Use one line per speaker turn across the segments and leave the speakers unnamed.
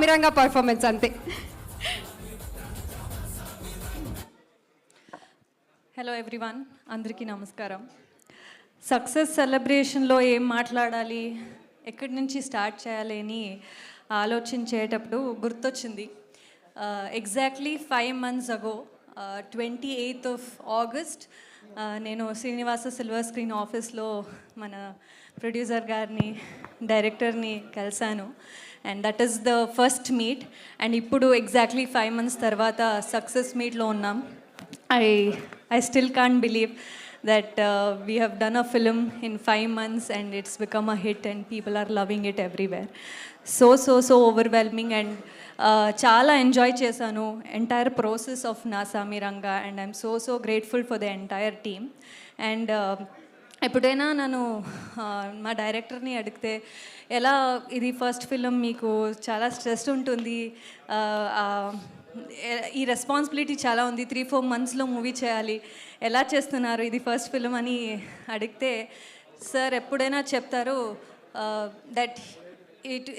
సామిరంగా performance అంతే.
Hello everyone, అందరికీ నమస్కారం. సక్సెస్ సెలబ్రేషన్లో ఏం మాట్లాడాలి, ఎక్కడి నుంచి స్టార్ట్ చేయాలి అని ఆలోచించేటప్పుడు గుర్తొచ్చింది. Exactly 5 months ago, 28th of August, నేను శ్రీనివాస సిల్వర్ స్క్రీన్ ఆఫీస్లో మన ప్రొడ్యూసర్ గారిని, డైరెక్టర్ని కలిశాను. And that is the first meet. And ఇప్పుడు ఎగ్జాక్ట్లీ 5 months తర్వాత సక్సెస్ మీట్లో ఉన్నాం. I still can't believe that we have done a film in 5 months and it's become a hit and people are loving it everywhere. So overwhelming, and చాలా enjoy చేశాను entire process of Naa Saami Ranga, and I'm so grateful for the entire team. And ఎప్పుడైనా నన్ను మా డైరెక్టర్ని అడిగితే, ఎలా ఇది first film, మీకు చాలా స్ట్రెస్ ఉంటుంది, ఈ రెస్పాన్సిబిలిటీ చాలా ఉంది, 3-4 monthsలో మూవీ చేయాలి, ఎలా చేస్తున్నారు, ఇది ఫస్ట్ ఫిలిం అని అడిగితే సార్ ఎప్పుడైనా చెప్తారు that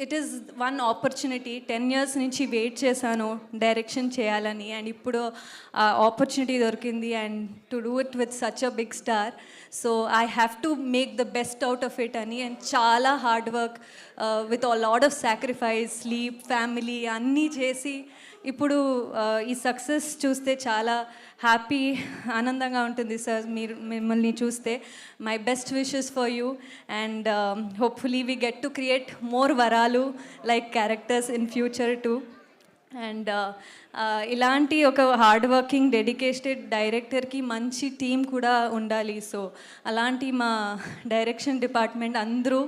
it is one opportunity. 10 years నుంచి వెయిట్ చేశాను డైరెక్షన్ చేయాలని, అండ్ ఇప్పుడు ఆపర్చునిటీ దొరికింది, and to do it with such a big star. So I have to make the best out of it అని, అండ్ చాలా hard work with a lot of sacrifice, sleep, family అన్నీ చేసి ఇప్పుడు ఈ success చూస్తే చాలా happy, ఆనందంగా ఉంటుంది సార్ మిమ్మల్ని చూస్తే. My best wishes for you, and hopefully we get to create more Varalu like characters in future too. And ఇలాంటి ఒక హార్డ్ వర్కింగ్ డెడికేటెడ్ డైరెక్టర్కి మంచి టీం కూడా ఉండాలి. సో అలాంటి మా డైరెక్షన్ డిపార్ట్మెంట్ అందరూ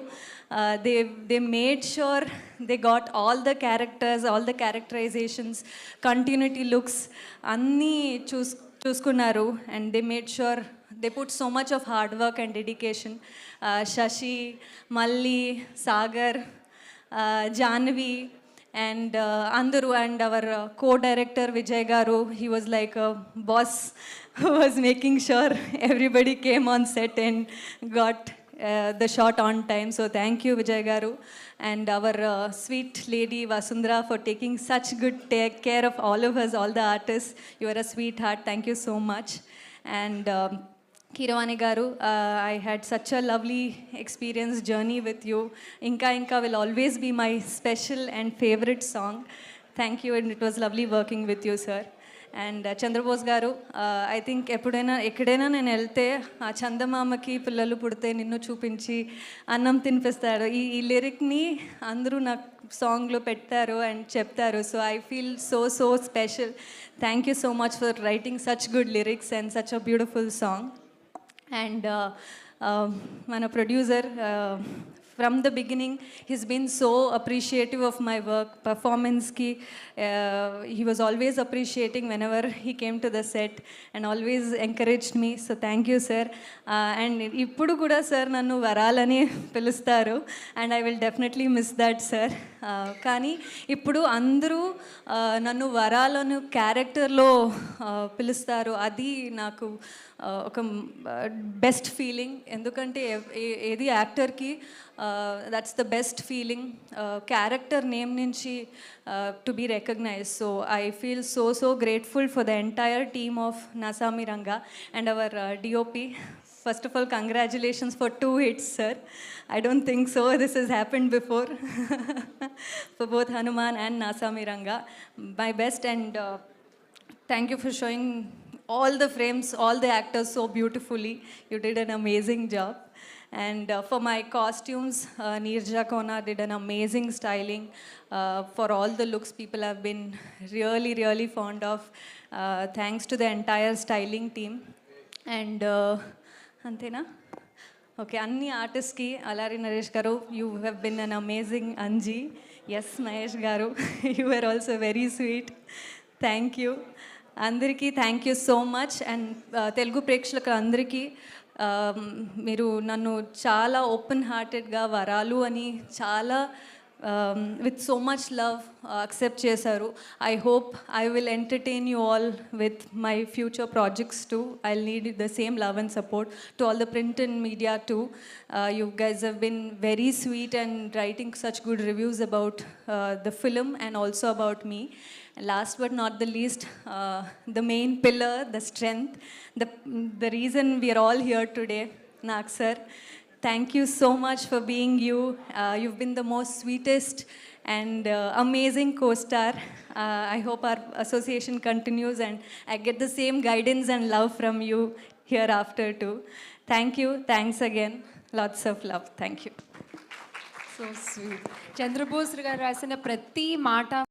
they made sure they got all the characters, all the characterizations, continuity looks అన్నీ చూసుకున్నారు. And they made sure they put so much of hard work and dedication. Shashi, Malli, Sagar, Janvi, and Anduru, and our co-director Vijay Garu, he was like a boss who was making sure everybody came on set and got the shot on time. So thank you Vijay Garu, and our sweet lady Vasundhara for taking such good care of all of us, all the artists. You are a sweetheart, thank you so much. And Kiravani Garu, I had such a lovely experience journey with you. Inka will always be my special and favorite song. Thank you, and it was lovely working with you sir. And Chandrabose గారు, I think ఎక్కడైనా నేను వెళ్తే ఆ చందమామకి పిల్లలు పుడితే నిన్ను చూపించి అన్నం తినిపిస్తాడు, ఈ లిరిక్ని అందరూ నాకు సాంగ్లో పెట్టారు అండ్ చెప్తారు. So I feel so special. Thank you so much for writing such good lyrics and such a beautiful song. And మన producer, from the beginning he's been so appreciative of my work, performance ki he was always appreciating whenever he came to the set and always encouraged me. So thank you sir. And ippudu kuda sir nannu varalani pilustaru, and I will definitely miss that sir. Kani ippudu andru nannu varalanu character lo pilustaru, adi naku ఒక best feeling. ఎందుకంటే ఏది యాక్టర్కి that's the best feeling, character name నుంచి to be recognise. So I feel so grateful for the entire team of Naa Saami Ranga and our DOP. First of all, congratulations for 2 hits sir. I don't think so this has happened before for both Hanuman and Na Samiranga. My best, and thank you for showing all the frames, all the actors so beautifully. You did an amazing job. And for my costumes, Neerja Kona did an amazing styling for all the looks people have been really fond of. Thanks to the entire styling team. And antena okay, anni artists ki Alari Naresh garu, you have been an amazing. Anji, yes Mahesh garu, you were also very sweet. Thank you అందరికీ, thank you so much. And Telugu ప్రేక్షకులకు అందరికీ, మీరు నన్ను చాలా open హార్టెడ్గా వరాలు అని చాలా with so much love accept చేశారు. I hope I will entertain you all with my future projects too. I'll need the same love and support to all the print and media too. You guys have been very sweet and writing such good reviews about the film and also about me. Last but not the least, the main pillar, the strength, the reason we are all here today, Nag sir. Thank you so much for being you. You've been the most sweetest and amazing co-star. I hope our association continues and I get the same guidance and love from you hereafter too. Thank you. Thanks again. Lots of love. Thank you.
So sweet. Chandrabose గారు రాసిన ప్రతి మాట